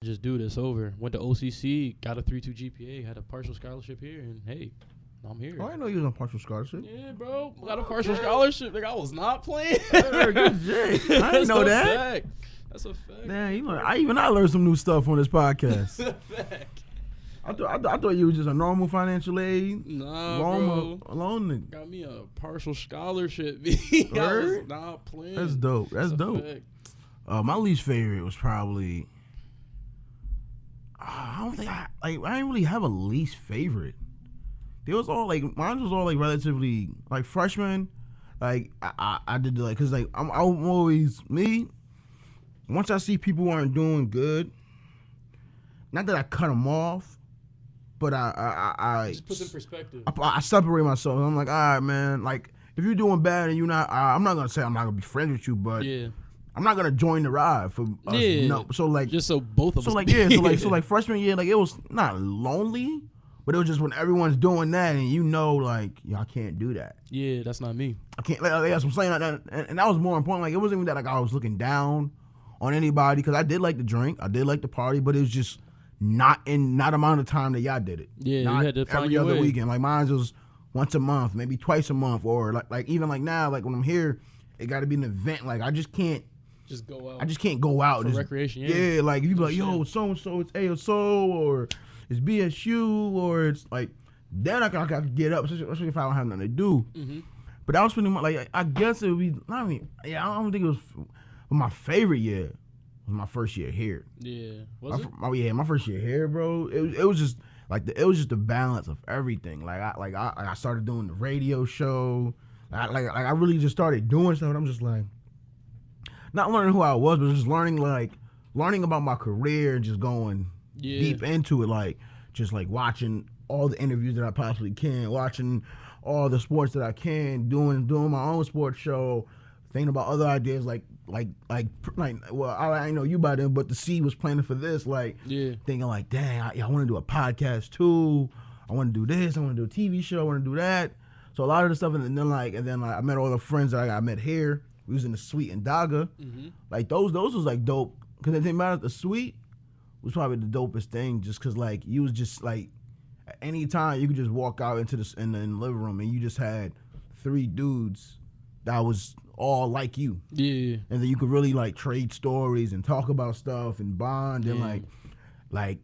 just do this over. Went to OCC, got a 3.2 GPA, had a partial scholarship here, and hey, I'm here. Oh, I didn't know you was on partial scholarship. Yeah, bro. Got a partial scholarship. Like, I was not playing. Good shit. I didn't know that. Fact. That's a fact. Damn, I learned some new stuff on this podcast. That's a fact. I thought you was just a normal financial aid. Nah, loan, bro. Loan nigga. Got me a partial scholarship. I was not playing. That's dope. That's dope. My least favorite was probably. I don't think I didn't really have a least favorite. They was all like mine was all like relatively like freshman. Like I did like because like I'm always me. Once I see people aren't doing good, not that I cut them off, but I just put in perspective. I separate myself. I'm like, all right, man. Like if you're doing bad and you're not, I'm not gonna say I'm not gonna be friends with you, but yeah. I'm not gonna join the ride for us. Yeah. No. So like just so both of us. So like yeah. So like freshman year, like it was not lonely, but it was just when everyone's doing that and you know like I can't do that. Yeah, that's not me. I can't. Like, that's what I'm saying. And that was more important. Like it wasn't even that like I was looking down on anybody because I did like to drink, I did like to party, but it was just not amount of time that y'all did it. Yeah, not you had to find every your other way. weekend. Like mine was once a month, maybe twice a month, or like even like now, like when I'm here, it got to be an event. Like I just can't. Just go out. I just can't go out. For just, recreation, yeah. Like if you be like, yo, so and so, it's ASO or it's BSU or it's like, then I could get up, especially if I don't have nothing to do. Mm-hmm. But that was pretty much like I guess it would be. I mean, yeah, I don't think it was my favorite year. Was my first year here. Yeah, was it? My first year here, bro. It was just like it was just the balance of everything. Like I started doing the radio show. I really just started doing stuff. And I'm just like. Not learning who I was, but just learning about my career and just going deep into it, like just like watching all the interviews that I possibly can, watching all the sports that I can, doing my own sports show, thinking about other ideas like well I know you about it, but the C was planning for this, thinking like, dang, I want to do a podcast too, I want to do this, I want to do a TV show, I want to do that. So a lot of the stuff, and then I met all the friends that I met here. We was in the suite in Daga. Mm-hmm. Like those was like dope. Cause it didn't matter. The suite was probably the dopest thing, just cause like you was just like at any time you could just walk out into in the living room and you just had 3 dudes that was all like you. Yeah. And then you could really like trade stories and talk about stuff and bond and like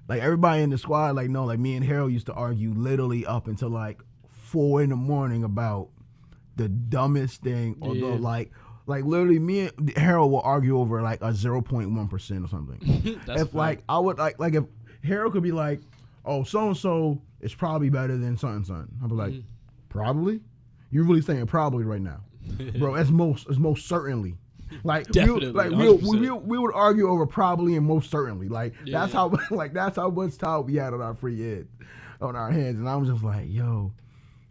everybody in the squad like me and Harold used to argue literally up until like 4 a.m. about the dumbest thing, although like literally me and Harold will argue over like a 0.1% or something. If like I would like if Harold could be like, oh, so and so is probably better than something. I'd be like, probably? You're really saying probably right now, bro? It's most certainly. Like definitely, we would argue over probably and most certainly. Like that's how much time we had on our free head, on our hands, and I was just like, yo.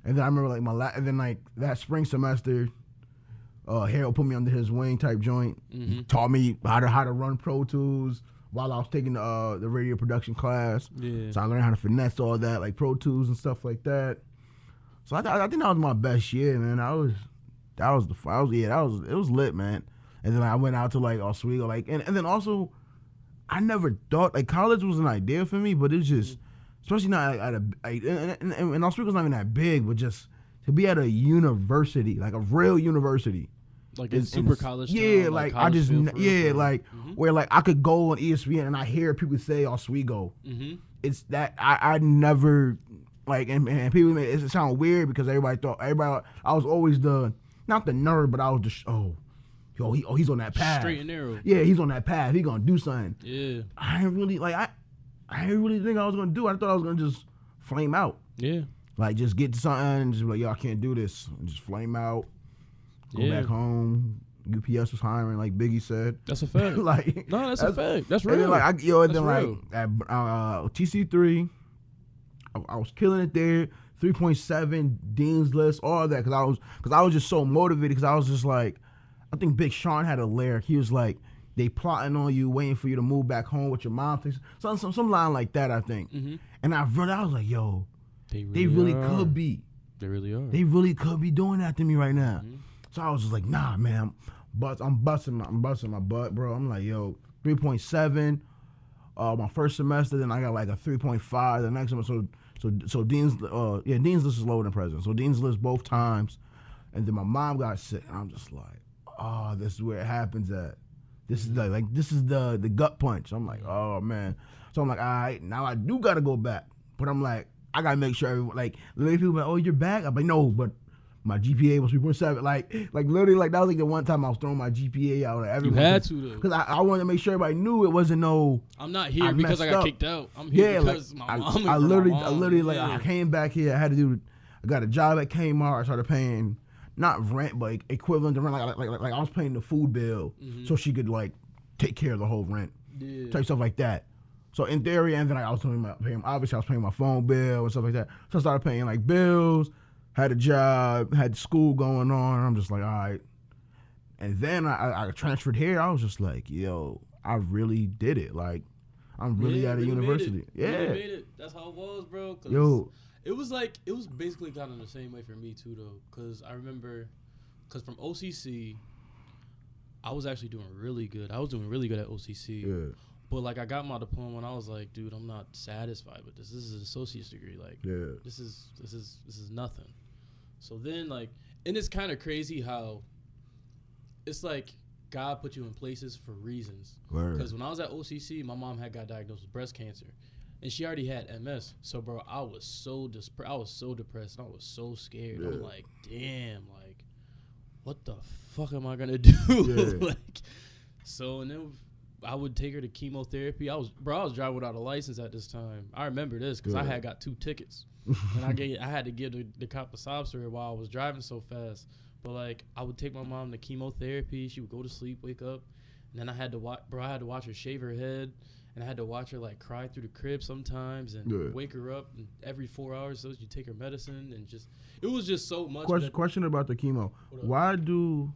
And then I remember like and then like that spring semester, Harold put me under his wing type joint. Mm-hmm. Taught me how to run Pro Tools while I was taking the radio production class. Yeah. So I learned how to finesse all that, like Pro Tools and stuff like that. So I think that was my best year, man. It was lit, man. And then I went out to like Oswego, like and then also I never thought like college was an idea for me, but it's just. Especially not at and Oswego's not even that big, but just to be at a university, like a real university. Like a super college. Yeah, town, like I just, yeah, like where like I could go on ESPN and I hear people say Oswego. Mm-hmm. It's that I never, like, and people make it sound weird because I was always not the nerd, but I was just, he's on that path. Straight and narrow. Yeah, he's on that path. He gonna do something. Yeah. I didn't really think I was gonna do it. I thought I was gonna just flame out. Yeah. Like just get to something and just be like, yo, I can't do this. And just flame out. Go back home. UPS was hiring, like Biggie said. That's a fact. That's a fact. That's real. And then like at TC3, I was killing it there. 3.7, Dean's List, all that, because I was just so motivated. Because I was just like, I think Big Sean had a lyric. He was like, they plotting on you, waiting for you to move back home with your mom. Some line like that, I think. Mm-hmm. And I was like, yo, they really could be. They really are. They really could be doing that to me right now. Mm-hmm. So I was just like, nah, man, I'm busting my butt, bro. I'm like, yo, 3.7, my first semester. Then I got like a 3.5 the next semester. So Dean's List is lower than President. So Dean's List both times, and then my mom got sick, and I'm just like, oh, this is where it happens at. This is the gut punch. I'm like, oh man. So I'm like, all right, now I do gotta go back, but I'm like, I gotta make sure everyone, like, literally people like, oh, you're back. I'm like, no, but my GPA was 3.7. Like literally, like that was like the one time I was throwing my GPA out. Like, everyone, you had to though, because I wanted to make sure everybody knew it wasn't no. I'm not here because I got kicked out. I'm here because my mom. I literally like I came back here. I got a job at Kmart. I started paying not rent, but equivalent to rent. Like I was paying the food bill so she could like take care of the whole rent, type stuff like that. So in theory, and then I was paying obviously I was paying my phone bill and stuff like that. So I started paying like bills, had a job, had school going on. I'm just like, all right. And then I transferred here. I was just like, yo, I really did it. Like, I'm really at a university. Yeah, really made it. That's how it was, bro. Yo, it was basically kind of the same way for me too, though. Cause I remember, from OCC, I was actually doing really good. I was doing really good at OCC. Yeah. But like I got my diploma and I was like, dude, I'm not satisfied with this. This is an associate's degree. Like, this is nothing. So then like, and it's kind of crazy how it's like God put you in places for reasons. Because when I was at OCC, my mom got diagnosed with breast cancer, and she already had MS. So bro, I was so depressed. And I was so scared. I'm like, damn, like, what the fuck am I gonna do? Like, so and then I would take her to chemotherapy. I was driving without a license at this time. I remember this because I had got 2 tickets, and I had to give the cop a sob story while I was driving so fast. But like, I would take my mom to chemotherapy. She would go to sleep, wake up, and then I had to watch her shave her head, and I had to watch her like cry through the crib sometimes, and wake her up. And every 4 hours, so you take her medicine, and it was just so much. Question about the chemo. Why do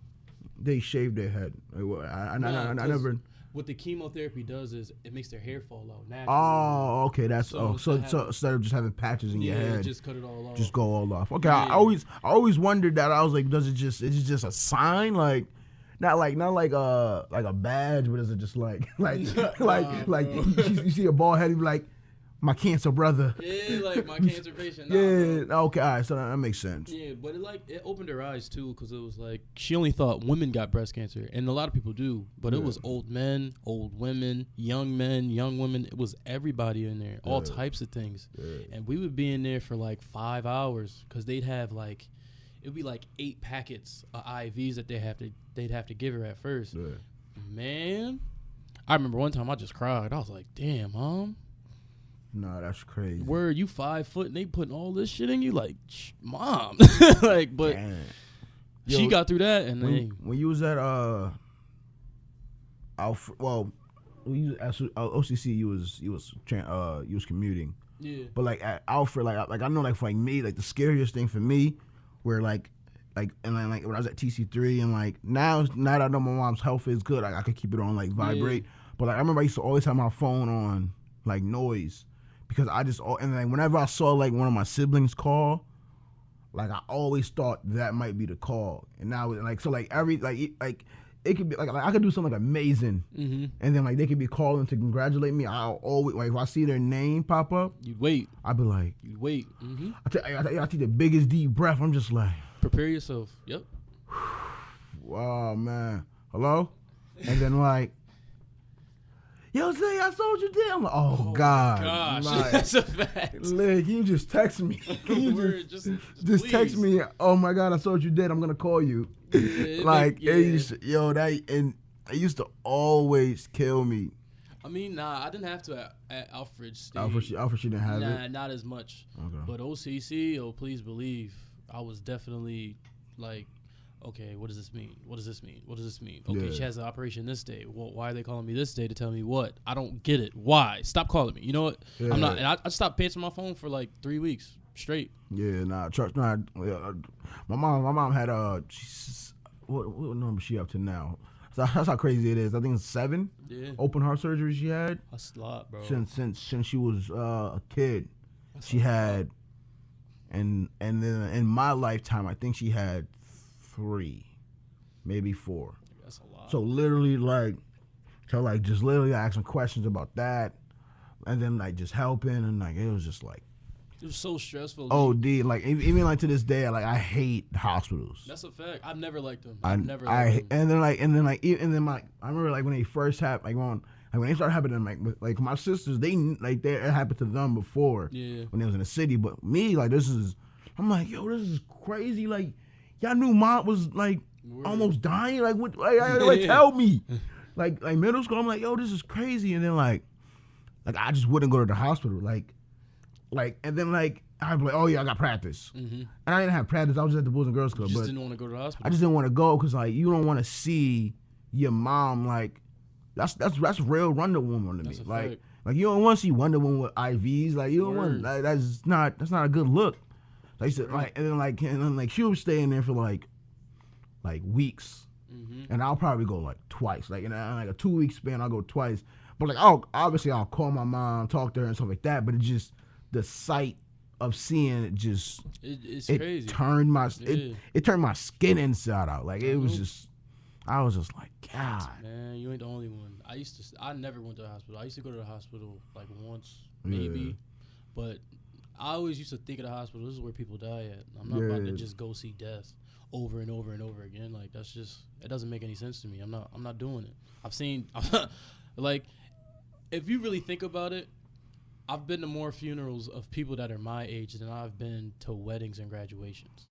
they shave their head? Like, I never. What the chemotherapy does is it makes their hair fall out naturally. Oh, okay. That's so instead of just having patches in your head, just cut it all off. Just go all off. Okay. Yeah. I always wondered that. I was like, is it just a sign? Like, not like a badge, but is it just like you see a bald head, you be like, my cancer brother. Yeah, like my cancer patient. Yeah. Okay. All right. So that makes sense. Yeah, but it opened her eyes too, because it was like she only thought women got breast cancer, and a lot of people do, but it was old men, old women, young men, young women. It was everybody in there, all types of things, and we would be in there for like 5 hours because they'd have like, it'd be like 8 packets of IVs that they'd have to give her at first. Yeah. Man, I remember one time I just cried. I was like, damn, Mom. No, that's crazy. Where you 5 foot and they putting all this shit in you, like, Mom. Like, but she got through that, and when you was at Alfred, well, when you at OCC, you was commuting. Yeah. But like at Alfred, like I know, like for like me, like the scariest thing for me, where like and then like when I was at TC3, and like now that I know my mom's health is good, I could keep it on like vibrate. Yeah. But like I remember I used to always have my phone on like noise. Because and like whenever I saw like one of my siblings call, like I always thought that might be the call. And now like so like it could be like I could do something like amazing, and then like they could be calling to congratulate me. I'll always like if I see their name pop up, you'd wait. I'd be like, you'd wait. I take the biggest deep breath. I'm just like, prepare yourself. Yep. Wow, man. Hello, and then like. Yo, say I sold you there. I'm like, oh God, gosh, that's a fact. Can you just text me? Can you just text me? Oh my God, I sold you dead. I'm gonna call you. It used to always kill me. I mean, nah, I didn't have to at Alfred State. Alfred, she didn't have it. Nah, not as much. Okay. But OCC, please believe, I was definitely like, okay, what does this mean? What does this mean? What does this mean? Okay, she has an operation this day. Well, why are they calling me this day to tell me what? I don't get it. Why? Stop calling me. You know what? Yeah. I'm not. And I stopped answering my phone for like 3 weeks straight. Yeah, my mom had what number is she up to now? So that's how crazy it is. I think it's 7 open heart surgeries she had. That's a lot, bro. Since she was a kid, she had, and then in my lifetime, I think she had 3, maybe 4. That's a lot. So literally, just literally asking questions about that. and then like just helping, and like it was just like. It was so stressful. Oh, dude, like even like to this day, like I hate hospitals. That's a fact. I've never liked them. I never liked them. And then I remember like when they first happened, when they started happening, like my sisters, it happened to them before. Yeah. When they was in the city, but me, like I'm like, yo, this is crazy. Like, y'all knew mom was like almost dying. Like, what? Like, tell me. Like middle school, I'm like, yo, this is crazy. And then like I just wouldn't go to the hospital. And then I'd be like, oh yeah, I got practice. And I didn't have practice. I was at the Boys and Girls Club. You just didn't want to go to the hospital. I just didn't want to go because like you don't want to see your mom like that's real Wonder Woman to me. Like you don't want to see Wonder Woman with IVs. Like you don't want that's not a good look. Like, and then she was staying there for like weeks, and I'll probably go like twice. Like in like a 2-week span, I'll go twice. But like I'll call my mom, talk to her and stuff like that. But it just the sight of seeing it just it's crazy. Turned it turned my skin inside out. Like it was just I was just like, God. Man, you ain't the only one. I never went to the hospital. I used to go to the hospital like once, maybe. But I always used to think of the hospital, this is where people die at. I'm not about to just go see death over and over and over again. Like it doesn't make any sense to me. I'm not doing it. I've seen like if you really think about it, I've been to more funerals of people that are my age than I've been to weddings and graduations.